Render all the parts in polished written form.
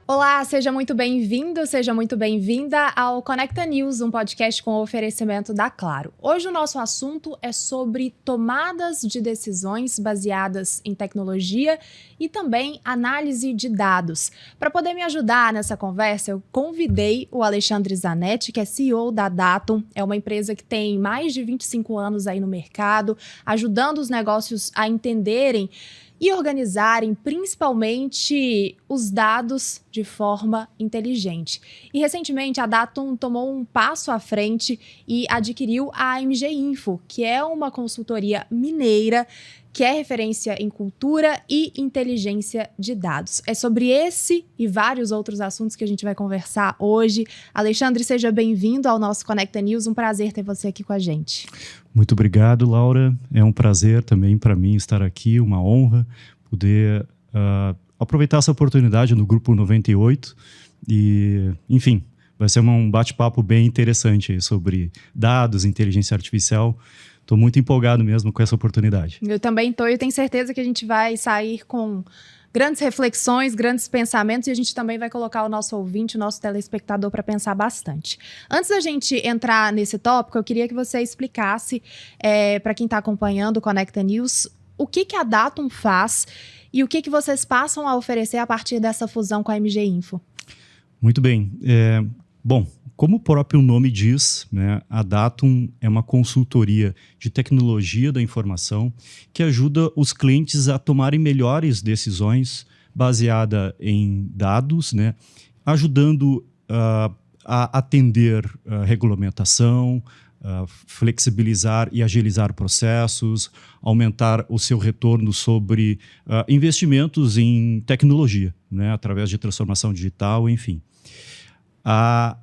Olá, seja muito bem-vindo, seja muito bem-vinda ao Conecta News, um podcast com oferecimento da Claro. Hoje o nosso assunto é sobre tomadas de decisões baseadas em tecnologia e também análise de dados. Para poder me ajudar nessa conversa, eu convidei o Alexandre Zanetti, que é CEO da Datum. É uma empresa que tem mais de 25 anos aí no mercado, ajudando os negócios a entenderem e organizarem principalmente os dados de forma inteligente. E recentemente a Datum tomou um passo à frente e adquiriu a AMG Info, que é uma consultoria mineira que é referência em cultura e inteligência de dados. É sobre esse e vários outros assuntos que a gente vai conversar hoje. Alexandre, seja bem-vindo ao nosso Conecta News. Um prazer ter você aqui com a gente. Muito obrigado, Laura. É um prazer também para mim estar aqui, uma honra poder aproveitar essa oportunidade no Grupo 98 e, enfim, vai ser um bate-papo bem interessante sobre dados, inteligência artificial. Estou muito empolgado mesmo com essa oportunidade. Eu também estou e tenho certeza que a gente vai sair com grandes reflexões, grandes pensamentos e a gente também vai colocar o nosso ouvinte, o nosso telespectador para pensar bastante. Antes da gente entrar nesse tópico, eu queria que você explicasse para quem está acompanhando o Conecta News o que a Datum faz e o que vocês passam a oferecer a partir dessa fusão com a AMG Info. Muito bem. Bom, como o próprio nome diz, né, a Datum é uma consultoria de tecnologia da informação que ajuda os clientes a tomarem melhores decisões baseada em dados, né, ajudando a atender a regulamentação, flexibilizar e agilizar processos, aumentar o seu retorno sobre investimentos em tecnologia, né, através de transformação digital, enfim. A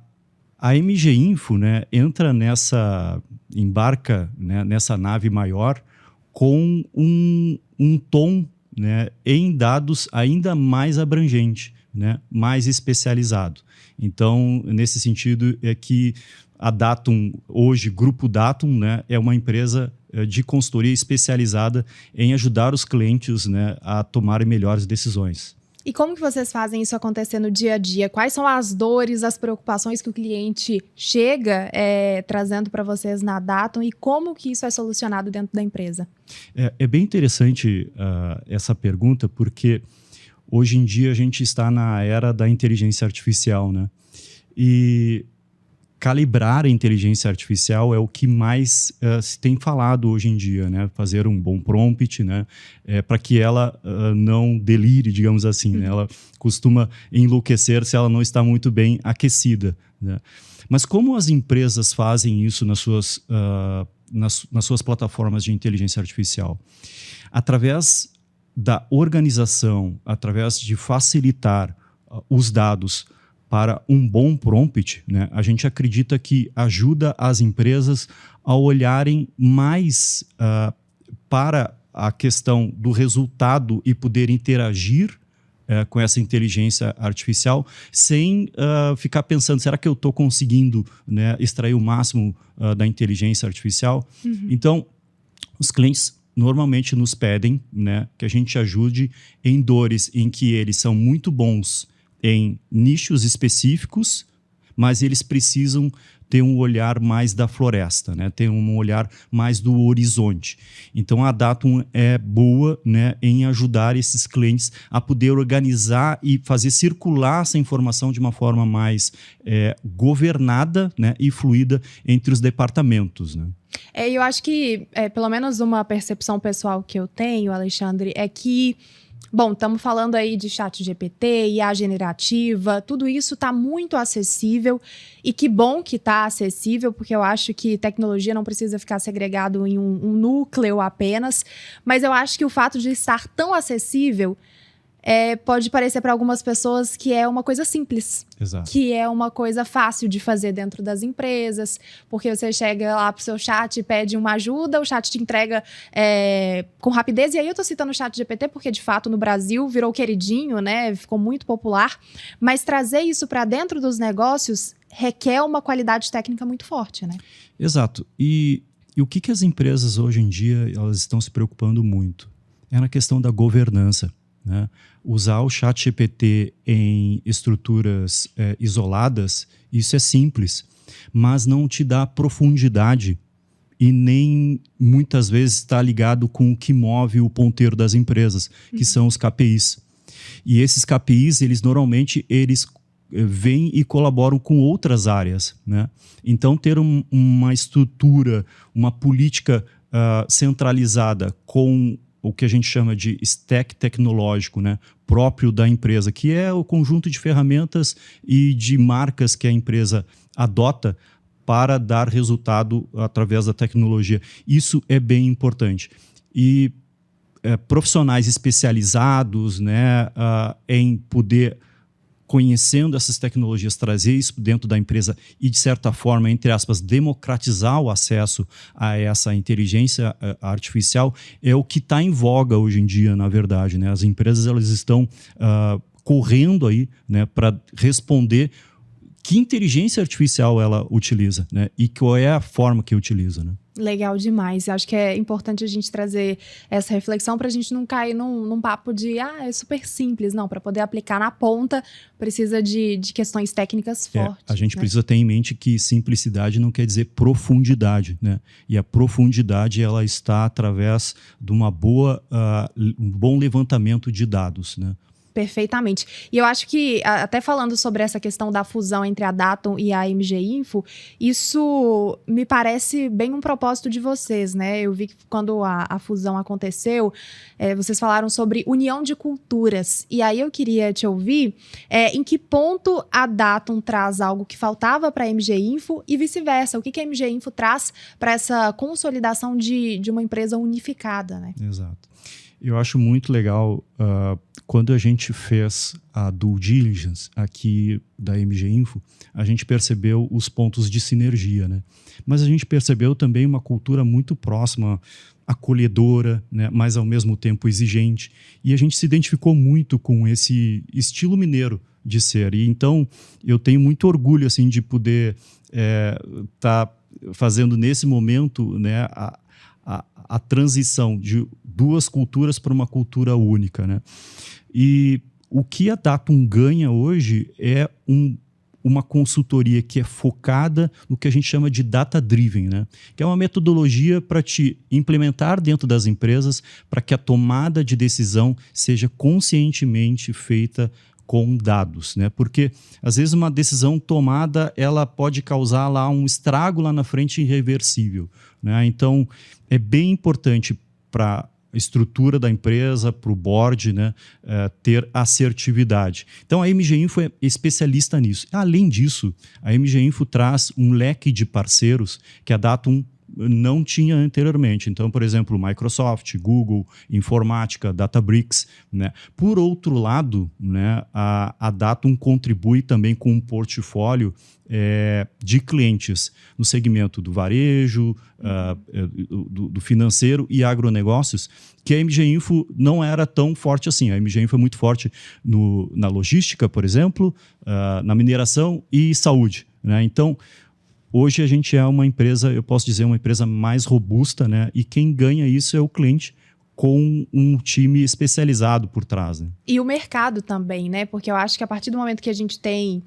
AMG Info, né, embarca, né, nessa nave maior com um tom, né, em dados ainda mais abrangente, né, mais especializado. Então, nesse sentido, é que a Datum, hoje, Grupo Datum, né, é uma empresa de consultoria especializada em ajudar os clientes, né, a tomarem melhores decisões. E como que vocês fazem isso acontecer no dia a dia? Quais são as dores, as preocupações que o cliente chega trazendo para vocês na Datum e como que isso é solucionado dentro da empresa? É bem interessante essa pergunta, porque hoje em dia a gente está na era da inteligência artificial, né? E calibrar a inteligência artificial é o que mais se tem falado hoje em dia, né? Fazer um bom prompt, né? Para que ela não delire, digamos assim, né? Ela costuma enlouquecer se ela não está muito bem aquecida, né? Mas como as empresas fazem isso nas suas plataformas de inteligência artificial? Através da organização, através de facilitar os dados para um bom prompt, né, a gente acredita que ajuda as empresas a olharem mais para a questão do resultado e poder interagir com essa inteligência artificial sem ficar pensando, será que eu estou conseguindo, né, extrair o máximo da inteligência artificial? Uhum. Então, os clientes normalmente nos pedem, né, que a gente ajude em dores em que eles são muito bons em nichos específicos, mas eles precisam ter um olhar mais da floresta, né? Ter um olhar mais do horizonte. Então a Datum é boa, né, em ajudar esses clientes a poder organizar e fazer circular essa informação de uma forma mais governada, né, e fluida entre os departamentos, né? Eu acho que, pelo menos uma percepção pessoal que eu tenho, Alexandre, é que bom, estamos falando aí de ChatGPT, IA generativa, tudo isso está muito acessível e que bom que está acessível, porque eu acho que tecnologia não precisa ficar segregado em um núcleo apenas, mas eu acho que o fato de estar tão acessível pode parecer para algumas pessoas que é uma coisa simples. Exato. Que é uma coisa fácil de fazer dentro das empresas, porque você chega lá pro seu chat e pede uma ajuda, o chat te entrega com rapidez, e aí eu tô citando o ChatGPT porque, de fato, no Brasil virou queridinho, né? Ficou muito popular, mas trazer isso para dentro dos negócios requer uma qualidade técnica muito forte, né? Exato. E o que as empresas hoje em dia elas estão se preocupando muito? é na questão da governança, né? Usar o ChatGPT em estruturas isoladas, isso é simples, mas não te dá profundidade e nem muitas vezes está ligado com o que move o ponteiro das empresas, que são os KPIs. E esses KPIs, eles normalmente vêm e colaboram com outras áreas, né? Então, ter uma estrutura, uma política centralizada com o que a gente chama de stack tecnológico, né, próprio da empresa, que é o conjunto de ferramentas e de marcas que a empresa adota para dar resultado através da tecnologia. Isso é bem importante. E profissionais especializados, né, em poder, conhecendo essas tecnologias, trazer isso dentro da empresa e, de certa forma, entre aspas, democratizar o acesso a essa inteligência artificial, é o que está em voga hoje em dia, na verdade, né? As empresas, elas estão correndo aí, né, para responder que inteligência artificial ela utiliza, né? E qual é a forma que utiliza, né? Legal demais. Acho que é importante a gente trazer essa reflexão para a gente não cair num papo de é super simples. Não, para poder aplicar na ponta, precisa de questões técnicas fortes. A gente precisa ter em mente que simplicidade não quer dizer profundidade, né? E a profundidade, ela está através de um bom levantamento de dados, né? Perfeitamente. E eu acho que, até falando sobre essa questão da fusão entre a Datum e a MG Info, isso me parece bem um propósito de vocês, né? Eu vi que quando a fusão aconteceu, vocês falaram sobre união de culturas. E aí eu queria te ouvir em que ponto a Datum traz algo que faltava para a MG Info e vice-versa. O que a MG Info traz para essa consolidação de uma empresa unificada, né? Exato. Eu acho muito legal quando a gente fez a due diligence aqui da MG Info, a gente percebeu os pontos de sinergia, né? Mas a gente percebeu também uma cultura muito próxima, acolhedora, né? Mas ao mesmo tempo exigente. E a gente se identificou muito com esse estilo mineiro de ser. E então eu tenho muito orgulho assim, de poder tá fazendo nesse momento, né, a transição de duas culturas para uma cultura única, né? E o que a Datum ganha hoje é uma consultoria que é focada no que a gente chama de data-driven, né? Que é uma metodologia para te implementar dentro das empresas para que a tomada de decisão seja conscientemente feita com dados, né? Porque às vezes uma decisão tomada ela pode causar lá um estrago lá na frente irreversível, né? Então é bem importante para a estrutura da empresa, para o board, né, ter assertividade. Então a MG Info é especialista nisso. Além disso, a MG Info traz um leque de parceiros que a Datum não tinha anteriormente. Então, por exemplo, Microsoft, Google, Informática, Databricks, né? Por outro lado, né, a Datum contribui também com um portfólio de clientes no segmento do varejo, do financeiro e agronegócios, que a MG Info não era tão forte assim. A MG Info é muito forte na logística, por exemplo, na mineração e saúde, né? Então, hoje a gente é uma empresa, eu posso dizer, uma empresa mais robusta, né? E quem ganha isso é o cliente com um time especializado por trás, né? E o mercado também, né? Porque eu acho que a partir do momento que a gente tem...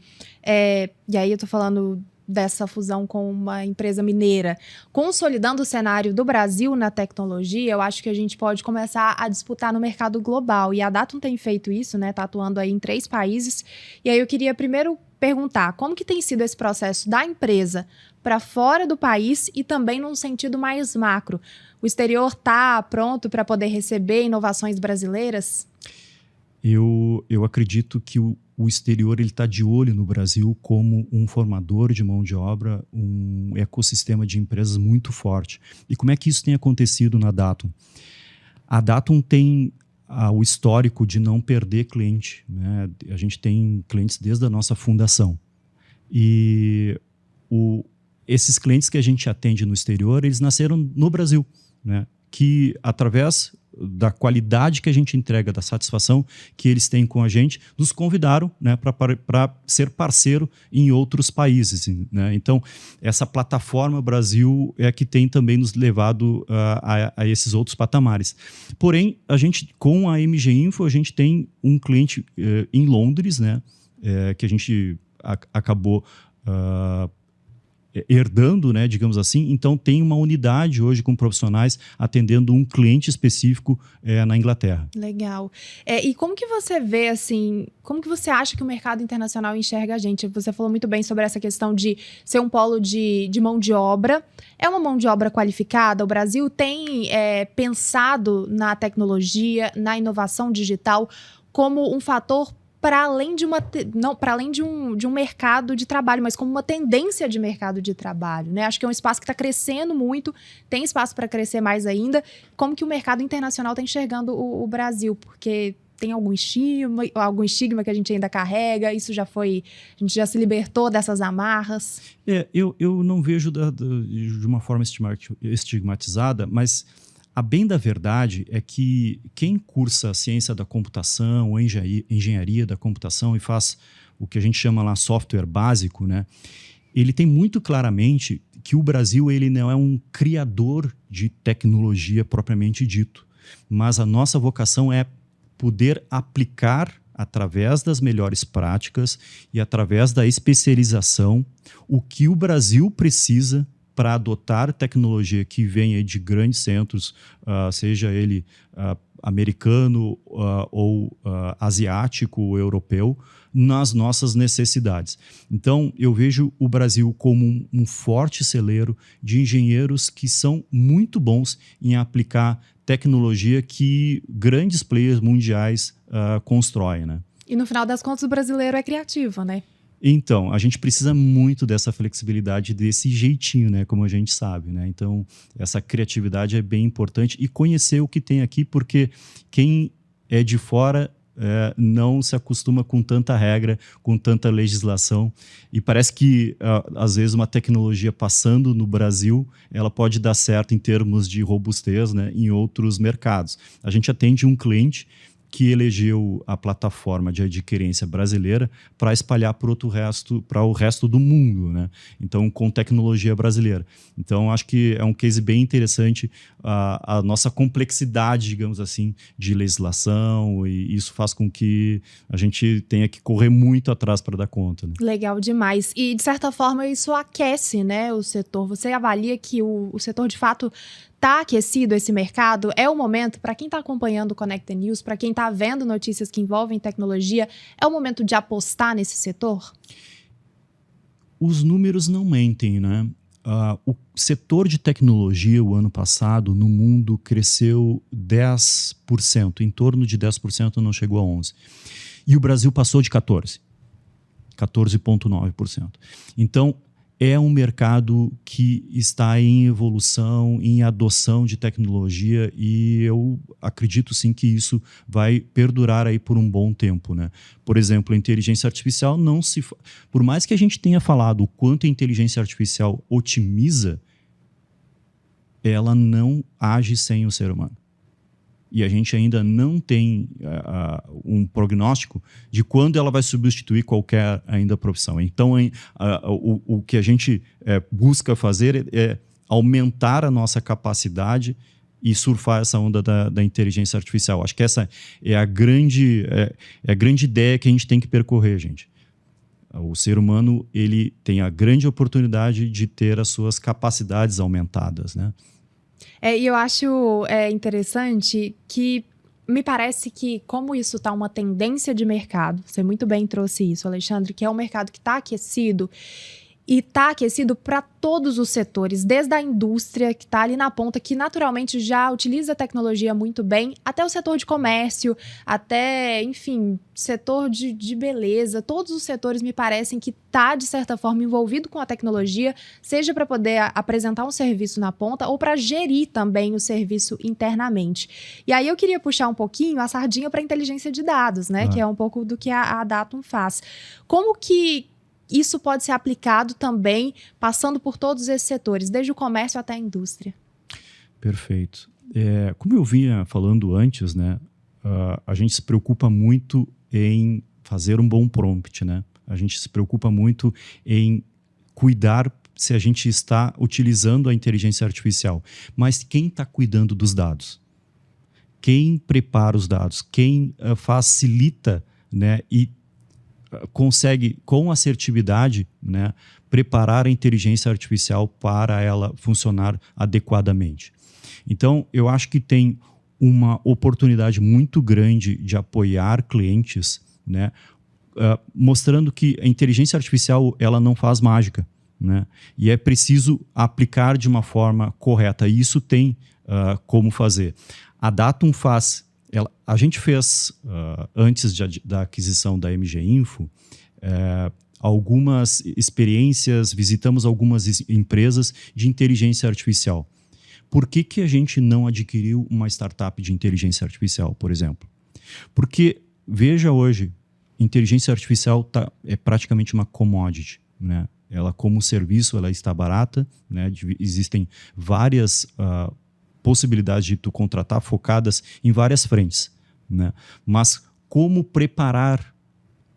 e aí eu tô falando dessa fusão com uma empresa mineira, consolidando o cenário do Brasil na tecnologia, eu acho que a gente pode começar a disputar no mercado global. E a Datum tem feito isso, né? Tá atuando aí em 3 países. E aí eu queria primeiro perguntar como que tem sido esse processo da empresa para fora do país e também num sentido mais macro. O exterior está pronto para poder receber inovações brasileiras? Eu acredito que o exterior está de olho no Brasil como um formador de mão de obra, um ecossistema de empresas muito forte. E como é que isso tem acontecido na Datum? A Datum tem o histórico de não perder cliente, né? A gente tem clientes desde a nossa fundação. E esses clientes que a gente atende no exterior, eles nasceram no Brasil, né? Que através da qualidade que a gente entrega, da satisfação que eles têm com a gente, nos convidaram, né, para ser parceiro em outros países, né? Então, essa plataforma Brasil é a que tem também nos levado a esses outros patamares. Porém, a gente, com a MG Info, a gente tem um cliente em Londres, né, que a gente acabou herdando, né, digamos assim. Então tem uma unidade hoje com profissionais atendendo um cliente específico na Inglaterra. Legal. E como que você vê, assim, como que você acha que o mercado internacional enxerga a gente? Você falou muito bem sobre essa questão de ser um polo de mão de obra. É uma mão de obra qualificada? O Brasil tem pensado na tecnologia, na inovação digital como um fator para além de um mercado de trabalho, mas como uma tendência de mercado de trabalho, né? Acho que é um espaço que está crescendo muito, tem espaço para crescer mais ainda. Como que o mercado internacional está enxergando o Brasil? Porque tem algum estigma que a gente ainda carrega, a gente já se libertou dessas amarras? Eu não vejo de uma forma estigmatizada, mas a bem da verdade é que quem cursa a ciência da computação ou engenharia da computação e faz o que a gente chama lá software básico, né, ele tem muito claramente que o Brasil ele não é um criador de tecnologia propriamente dito, mas a nossa vocação é poder aplicar através das melhores práticas e através da especialização o que o Brasil precisa para adotar tecnologia que venha de grandes centros, seja ele americano ou asiático ou europeu, nas nossas necessidades. Então, eu vejo o Brasil como um forte celeiro de engenheiros que são muito bons em aplicar tecnologia que grandes players mundiais constroem, né? E no final das contas, o brasileiro é criativo, né? Então, a gente precisa muito dessa flexibilidade, desse jeitinho, né? Como a gente sabe, né? Então, essa criatividade é bem importante e conhecer o que tem aqui, porque quem é de fora não se acostuma com tanta regra, com tanta legislação. E parece que, às vezes, uma tecnologia passando no Brasil, ela pode dar certo em termos de robustez, né? Em outros mercados. A gente atende um cliente que elegeu a plataforma de adquirência brasileira para espalhar para o resto do mundo, né? Então, com tecnologia brasileira. Então, acho que é um case bem interessante, a nossa complexidade, digamos assim, de legislação, e isso faz com que a gente tenha que correr muito atrás para dar conta, né? Legal demais. E, de certa forma, isso aquece, né, o setor. Você avalia que o setor, de fato, está aquecido, esse mercado? É o momento, para quem está acompanhando o Conecta News, para quem está vendo notícias que envolvem tecnologia, é o momento de apostar nesse setor? Os números não mentem, né? O setor de tecnologia, o ano passado, no mundo, cresceu 10%, em torno de 10%, não chegou a 11%. E o Brasil passou de 14,9%. Então, é um mercado que está em evolução, em adoção de tecnologia, e eu acredito sim que isso vai perdurar aí por um bom tempo, né? Por exemplo, a inteligência artificial por mais que a gente tenha falado o quanto a inteligência artificial otimiza, ela não age sem o ser humano. E a gente ainda não tem um prognóstico de quando ela vai substituir qualquer ainda profissão. Então, o que a gente busca fazer é aumentar a nossa capacidade e surfar essa onda da inteligência artificial. Acho que essa é a grande ideia que a gente tem que percorrer, gente. O ser humano ele tem a grande oportunidade de ter as suas capacidades aumentadas, né? E eu acho interessante que me parece que, como isso está uma tendência de mercado, você muito bem trouxe isso, Alexandre, que é um mercado que está aquecido, e está aquecido para todos os setores, desde a indústria, que está ali na ponta, que naturalmente já utiliza a tecnologia muito bem, até o setor de comércio, até, enfim, setor de beleza. Todos os setores me parecem que está, de certa forma, envolvido com a tecnologia, seja para poder apresentar um serviço na ponta ou para gerir também o serviço internamente. E aí eu queria puxar um pouquinho a sardinha para a inteligência de dados, né? Que é um pouco do que a Datum faz. Como que isso pode ser aplicado também, passando por todos esses setores, desde o comércio até a indústria? Perfeito. Como eu vinha falando antes, né, a gente se preocupa muito em fazer um bom prompt, né? A gente se preocupa muito em cuidar se a gente está utilizando a inteligência artificial. Mas quem está cuidando dos dados? Quem prepara os dados? Quem facilita, né, e consegue, com assertividade, né, preparar a inteligência artificial para ela funcionar adequadamente? Então, eu acho que tem uma oportunidade muito grande de apoiar clientes, né, mostrando que a inteligência artificial ela não faz mágica, né, e é preciso aplicar de uma forma correta. E isso tem como fazer. A Datum faz. A gente fez, antes da aquisição da MG Info, algumas experiências, visitamos algumas empresas de inteligência artificial. Por que a gente não adquiriu uma startup de inteligência artificial, por exemplo? Porque, veja hoje, inteligência artificial é praticamente uma commodity, né? Ela, como serviço, ela está barata, né? Existem várias possibilidades de tu contratar focadas em várias frentes, né? Mas como preparar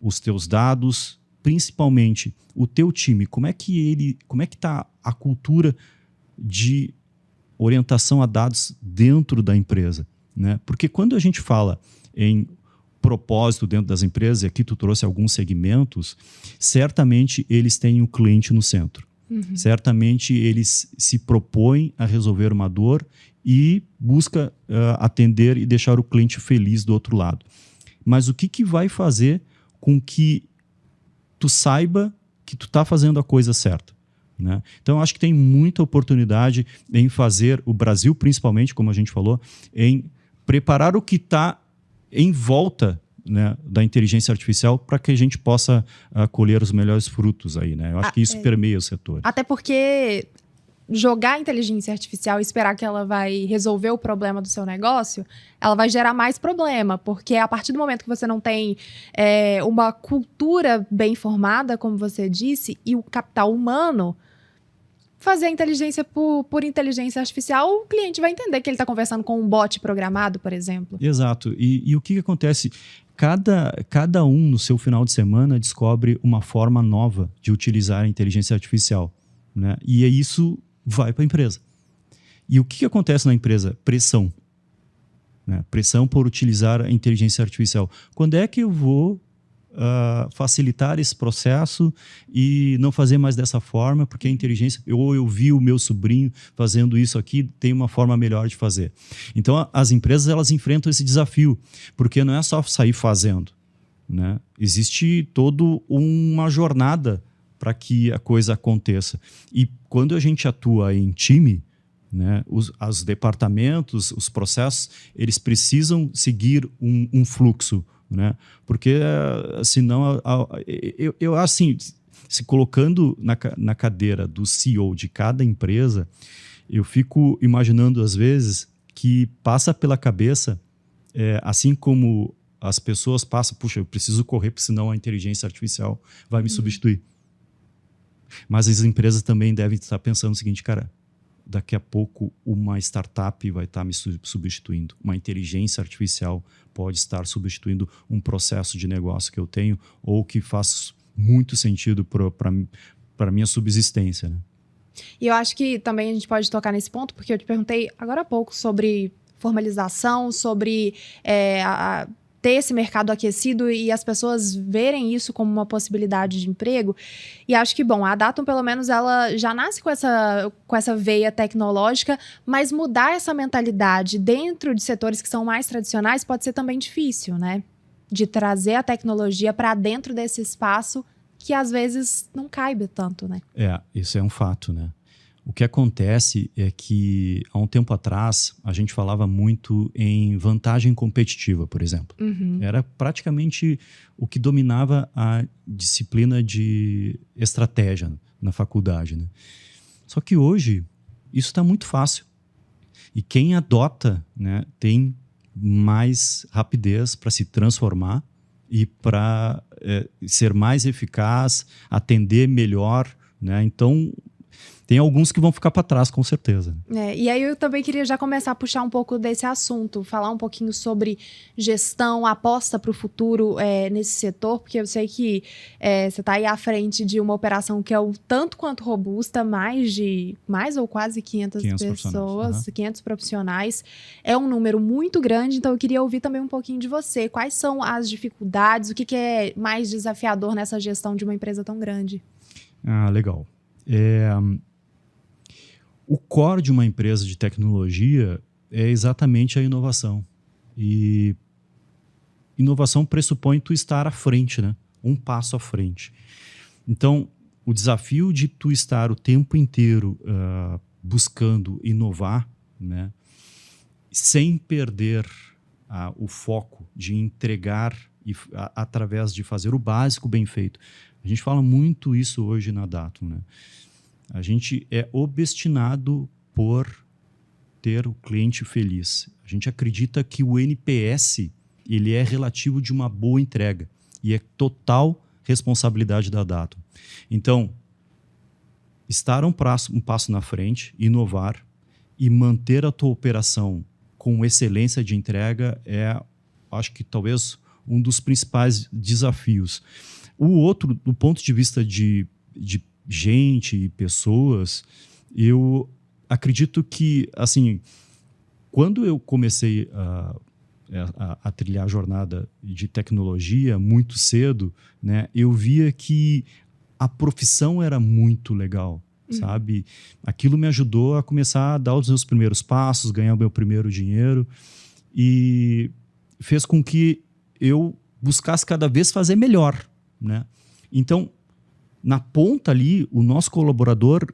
os teus dados, principalmente o teu time, como é que está a cultura de orientação a dados dentro da empresa, né? Porque quando a gente fala em propósito dentro das empresas, e aqui tu trouxe alguns segmentos, certamente eles têm o cliente no centro. Uhum. Certamente eles se propõem a resolver uma dor e busca atender e deixar o cliente feliz do outro lado. Mas o que vai fazer com que tu saiba que tu está fazendo a coisa certa, né? Então, eu acho que tem muita oportunidade em fazer, o Brasil principalmente, como a gente falou, em preparar o que está em volta, né, da inteligência artificial para que a gente possa colher os melhores frutos aí, né? Eu acho que isso permeia o setor. Até porque jogar a inteligência artificial e esperar que ela vai resolver o problema do seu negócio, ela vai gerar mais problema, porque a partir do momento que você não tem uma cultura bem formada, como você disse, e o capital humano, fazer a inteligência por inteligência artificial, o cliente vai entender que ele está conversando com um bot programado, por exemplo. Exato. E o que acontece? Cada um, no seu final de semana, descobre uma forma nova de utilizar a inteligência artificial, né? E isso vai para a empresa. E o que acontece na empresa? Pressão, né? Pressão por utilizar a inteligência artificial. Quando é que eu vou facilitar esse processo e não fazer mais dessa forma, porque a inteligência, eu vi o meu sobrinho fazendo isso aqui, tem uma forma melhor de fazer. Então, as empresas, elas enfrentam esse desafio, porque não é só sair fazendo, né? Existe toda uma jornada para que a coisa aconteça. E quando a gente atua em time, né, os departamentos, os processos, eles precisam seguir um fluxo, né? Porque senão eu assim, se colocando na cadeira do CEO de cada empresa, eu fico imaginando às vezes que passa pela cabeça, assim como as pessoas passam, puxa, eu preciso correr, porque senão a inteligência artificial vai me substituir. Mas as empresas também devem estar pensando o seguinte, cara, daqui a pouco uma startup vai estar me substituindo. Uma inteligência artificial pode estar substituindo um processo de negócio que eu tenho ou que faz muito sentido para a minha subsistência, né? E eu acho que também a gente pode tocar nesse ponto, porque eu te perguntei agora há pouco sobre formalização, sobre ter esse mercado aquecido e as pessoas verem isso como uma possibilidade de emprego. E acho que, bom, a Datum, pelo menos, ela já nasce com essa veia tecnológica, mas mudar essa mentalidade dentro de setores que são mais tradicionais pode ser também difícil, né? De trazer a tecnologia para dentro desse espaço que, às vezes, não caibe tanto, né? Isso é um fato, né? O que acontece é que, há um tempo atrás, a gente falava muito em vantagem competitiva, por exemplo. Uhum. Era praticamente o que dominava a disciplina de estratégia na faculdade, né? Só que hoje, isso está muito fácil. E quem adota, né, tem mais rapidez para se transformar e para ser mais eficaz, atender melhor, né? Então, Tem alguns que vão ficar para trás, com certeza. E aí eu também queria já começar a puxar um pouco desse assunto, falar um pouquinho sobre gestão, aposta para o futuro nesse setor, porque eu sei que você está aí à frente de uma operação que é um tanto quanto robusta, mais ou quase 500 pessoas, 500 profissionais. É um número muito grande, então eu queria ouvir também um pouquinho de você. Quais são as dificuldades, o que é mais desafiador nessa gestão de uma empresa tão grande? Legal. O core de uma empresa de tecnologia é exatamente a inovação. E inovação pressupõe tu estar à frente, né? Um passo à frente. Então, o desafio de tu estar o tempo inteiro buscando inovar, né? Sem perder o foco de entregar através de fazer o básico bem feito. A gente fala muito isso hoje na Datum, né? A gente é obstinado por ter o cliente feliz. A gente acredita que o NPS ele é relativo de uma boa entrega e é total responsabilidade da Datum. Então, estar um passo na frente, inovar e manter a tua operação com excelência de entrega acho que talvez um dos principais desafios. O outro, do ponto de vista de gente e pessoas, eu acredito que, assim, quando eu comecei a trilhar a jornada de tecnologia muito cedo, né, eu via que a profissão era muito legal, sabe? Aquilo me ajudou a começar a dar os meus primeiros passos, ganhar o meu primeiro dinheiro e fez com que eu buscasse cada vez fazer melhor, né? Então, na ponta ali, o nosso colaborador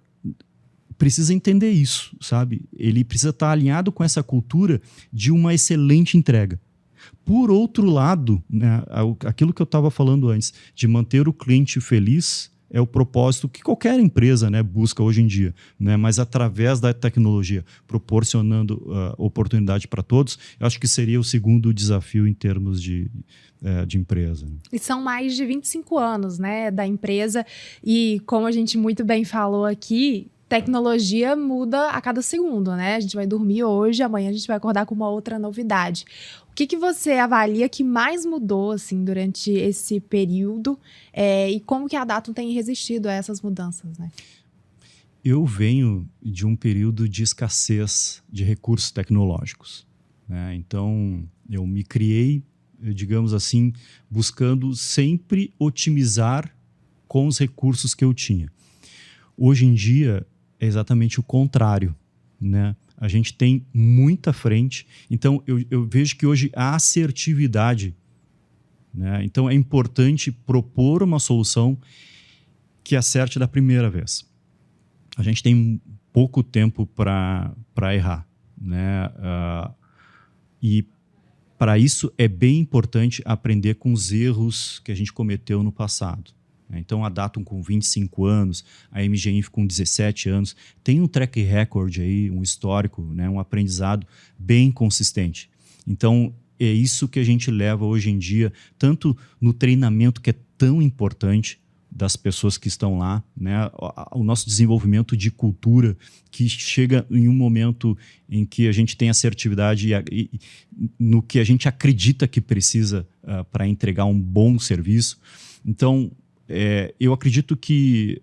precisa entender isso, sabe? Ele precisa estar alinhado com essa cultura de uma excelente entrega. Por outro lado, né, aquilo que eu estava falando antes, de manter o cliente feliz, é o propósito que qualquer empresa, né, busca hoje em dia, né, mas através da tecnologia, proporcionando oportunidade para todos, eu acho que seria o segundo desafio em termos de empresa. E são mais de 25 anos, né, da empresa, e como a gente muito bem falou aqui, tecnologia muda a cada segundo, né? A gente vai dormir hoje, amanhã a gente vai acordar com uma outra novidade. O que você avalia que mais mudou assim, durante esse período e como que a Datum tem resistido a essas mudanças, né? Eu venho de um período de escassez de recursos tecnológicos, né? Então, eu me criei, digamos assim, buscando sempre otimizar com os recursos que eu tinha. Hoje em dia, é exatamente o contrário, né? A gente tem muita frente, então eu vejo que hoje há assertividade, né? Então é importante propor uma solução que acerte da primeira vez. A gente tem pouco tempo para errar, né? E para isso é bem importante aprender com os erros que a gente cometeu no passado. Então, a Datum com 25 anos, a MGINF com 17 anos, tem um track record aí, um histórico, né, um aprendizado bem consistente. Então, é isso que a gente leva hoje em dia, tanto no treinamento que é tão importante das pessoas que estão lá, né, o nosso desenvolvimento de cultura, que chega em um momento em que a gente tem assertividade e no que a gente acredita que precisa para entregar um bom serviço. Então, eu acredito que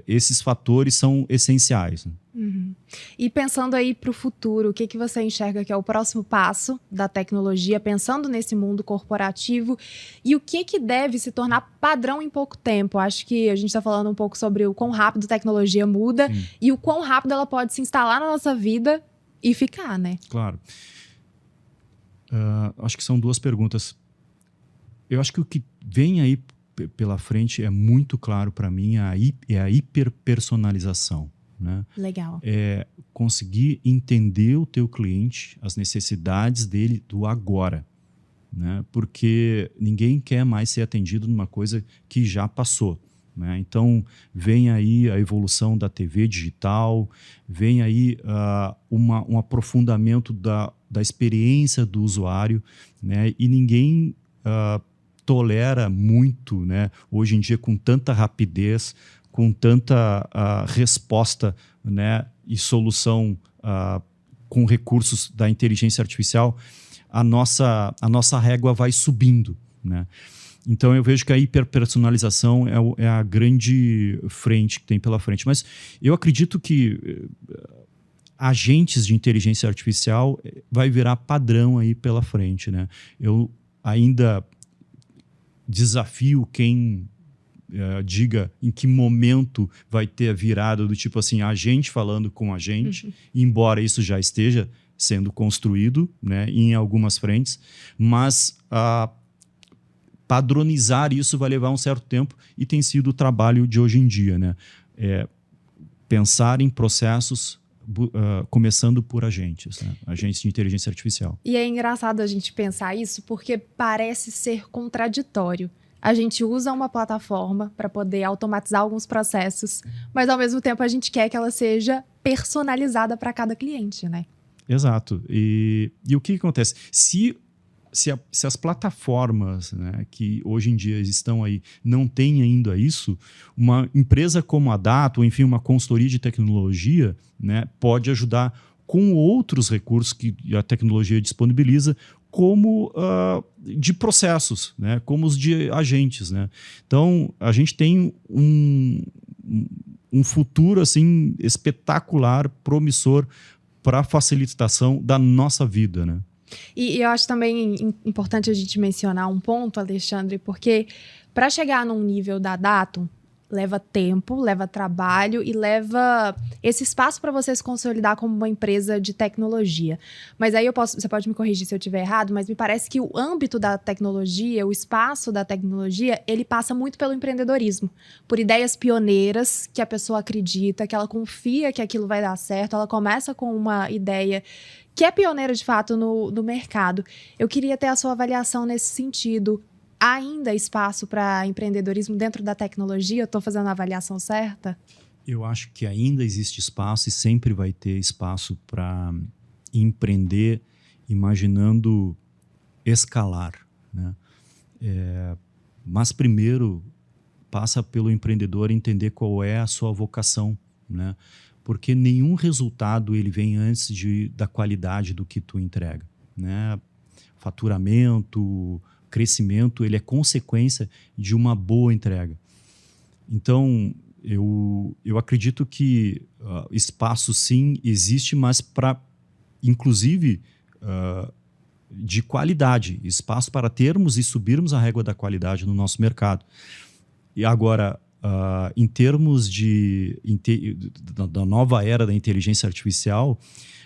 esses fatores são essenciais. Né? Uhum. E pensando aí para o futuro, o que você enxerga que é o próximo passo da tecnologia, pensando nesse mundo corporativo, e o que deve se tornar padrão em pouco tempo? Acho que a gente está falando um pouco sobre o quão rápido a tecnologia muda. Sim. E o quão rápido ela pode se instalar na nossa vida e ficar, né? Claro. Acho que são duas perguntas. Eu acho que o que vem aí pela frente é muito claro para mim, é a hiperpersonalização. Né? Legal. É conseguir entender o teu cliente, as necessidades dele do agora. Né? Porque ninguém quer mais ser atendido numa coisa que já passou. Né? Então, vem aí a evolução da TV digital, vem aí um aprofundamento da experiência do usuário, né? E ninguém tolera muito, né, hoje em dia, com tanta rapidez, com tanta resposta, né, e solução com recursos da inteligência artificial, a nossa régua vai subindo, né? Então eu vejo que a hiperpersonalização é a grande frente que tem pela frente. Mas eu acredito que agentes de inteligência artificial vai virar padrão aí pela frente, né? Eu ainda desafio quem diga em que momento vai ter a virada do tipo assim, agente falando com agente, embora isso já esteja sendo construído, né, em algumas frentes, mas padronizar isso vai levar um certo tempo e tem sido o trabalho de hoje em dia, né? Pensar em processos começando por agentes, né? Agentes de inteligência artificial. E é engraçado a gente pensar isso porque parece ser contraditório. A gente usa uma plataforma para poder automatizar alguns processos, mas ao mesmo tempo a gente quer que ela seja personalizada para cada cliente, né? Exato. E o que acontece? Se as plataformas, né, que hoje em dia estão aí não têm ainda isso, uma empresa como a Dato, ou enfim, uma consultoria de tecnologia, né, pode ajudar com outros recursos que a tecnologia disponibiliza, como de processos, né, como os de agentes, né? Então, a gente tem um futuro assim, espetacular, promissor para a facilitação da nossa vida, né? E eu acho também importante a gente mencionar um ponto, Alexandre, porque para chegar num nível da Datum, leva tempo, leva trabalho e leva esse espaço para você se consolidar como uma empresa de tecnologia. Mas aí você pode me corrigir se eu estiver errado, mas me parece que o âmbito da tecnologia, o espaço da tecnologia, ele passa muito pelo empreendedorismo, por ideias pioneiras que a pessoa acredita, que ela confia que aquilo vai dar certo, ela começa com uma ideia que é pioneira de fato no mercado. Eu queria ter a sua avaliação nesse sentido. Há ainda espaço para empreendedorismo dentro da tecnologia? Eu estou fazendo a avaliação certa? Eu acho que ainda existe espaço e sempre vai ter espaço para empreender imaginando escalar, né? Mas primeiro passa pelo empreendedor entender qual é a sua vocação, né? Porque nenhum resultado ele vem antes da qualidade do que tu entrega, né? Faturamento, crescimento, ele é consequência de uma boa entrega. Então, eu acredito que espaço sim existe, mas para, inclusive, de qualidade, espaço para termos e subirmos a régua da qualidade no nosso mercado. E agora, em termos da nova era da inteligência artificial,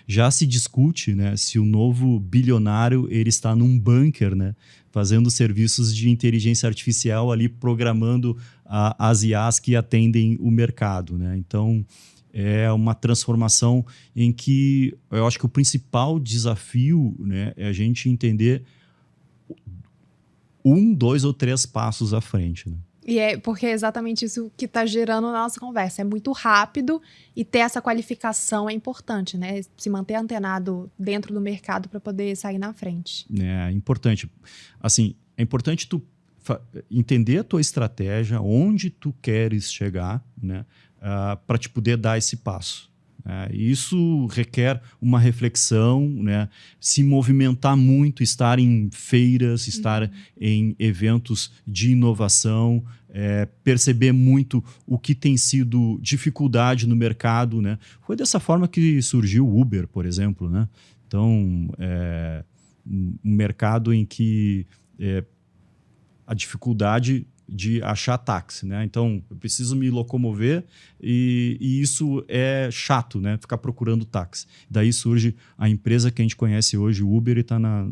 já se discute, né, se o novo bilionário ele está num bunker, né, fazendo serviços de inteligência artificial ali, programando as IAs que atendem o mercado, né? Então, é uma transformação em que eu acho que o principal desafio, né, é a gente entender 1, 2 ou 3 passos à frente, né? E é porque é exatamente isso que está gerando na nossa conversa. É muito rápido e ter essa qualificação é importante, né? Se manter antenado dentro do mercado para poder sair na frente. É importante. Assim, é importante tu entender a tua estratégia, onde tu queres chegar, né? Para te poder dar esse passo. Isso requer uma reflexão, né? Se movimentar muito, estar em feiras, estar em eventos de inovação, perceber muito o que tem sido dificuldade no mercado, né? Foi dessa forma que surgiu o Uber, por exemplo, né? Então, um mercado em que a dificuldade de achar táxi, né? Então, eu preciso me locomover e isso é chato, né? Ficar procurando táxi. Daí surge a empresa que a gente conhece hoje, o Uber, e está na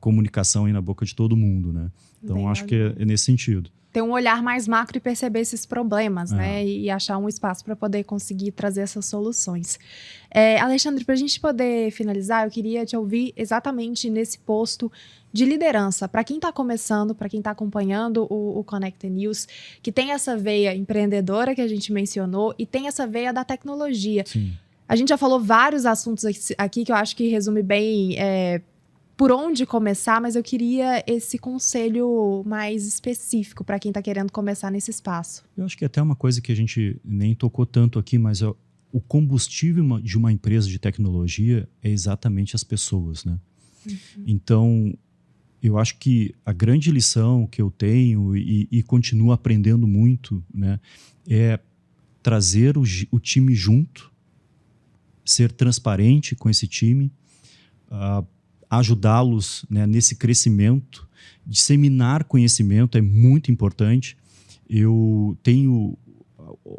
comunicação e na boca de todo mundo, né? Então, acho que é nesse sentido. Ter um olhar mais macro e perceber esses problemas, né? E achar um espaço para poder conseguir trazer essas soluções. Alexandre, para a gente poder finalizar, eu queria te ouvir exatamente nesse posto de liderança. Para quem está começando, para quem está acompanhando o Connecta News, que tem essa veia empreendedora que a gente mencionou e tem essa veia da tecnologia. Sim. A gente já falou vários assuntos aqui que eu acho que resume bem por onde começar, mas eu queria esse conselho mais específico para quem está querendo começar nesse espaço. Eu acho que até uma coisa que a gente nem tocou tanto aqui, mas o combustível de uma empresa de tecnologia é exatamente as pessoas, né? Então, eu acho que a grande lição que eu tenho e continuo aprendendo muito, né, é trazer o time junto, ser transparente com esse time, ajudá-los, né, nesse crescimento, disseminar conhecimento é muito importante. Eu tenho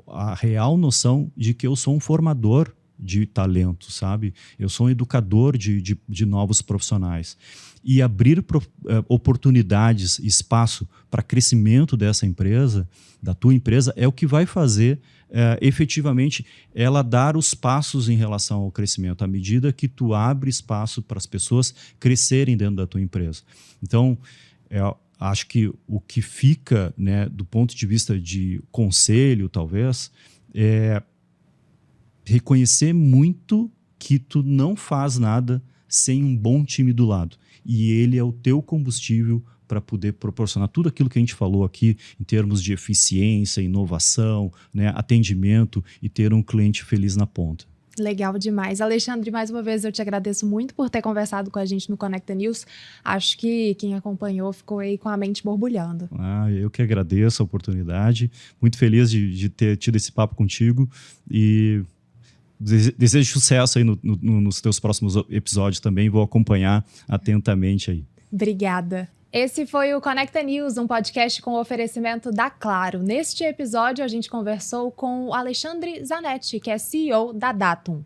a real noção de que eu sou um formador de talento, sabe? Eu sou um educador de novos profissionais. E abrir oportunidades, espaço para crescimento dessa empresa, da tua empresa, é o que vai fazer efetivamente ela dar os passos em relação ao crescimento, à medida que tu abre espaço para as pessoas crescerem dentro da tua empresa. Então, acho que o que fica, né, do ponto de vista de conselho, talvez, é reconhecer muito que tu não faz nada sem um bom time do lado. E ele é o teu combustível para poder proporcionar tudo aquilo que a gente falou aqui em termos de eficiência, inovação, né, atendimento e ter um cliente feliz na ponta. Legal demais. Alexandre, mais uma vez eu te agradeço muito por ter conversado com a gente no Conecta News. Acho que quem acompanhou ficou aí com a mente borbulhando. Eu que agradeço a oportunidade. Muito feliz de ter tido esse papo contigo e desejo sucesso aí nos teus próximos episódios também. Vou acompanhar atentamente aí. Obrigada. Esse foi o Conecta News, um podcast com oferecimento da Claro. Neste episódio, a gente conversou com o Alexandre Zanetti, que é CEO da Datum.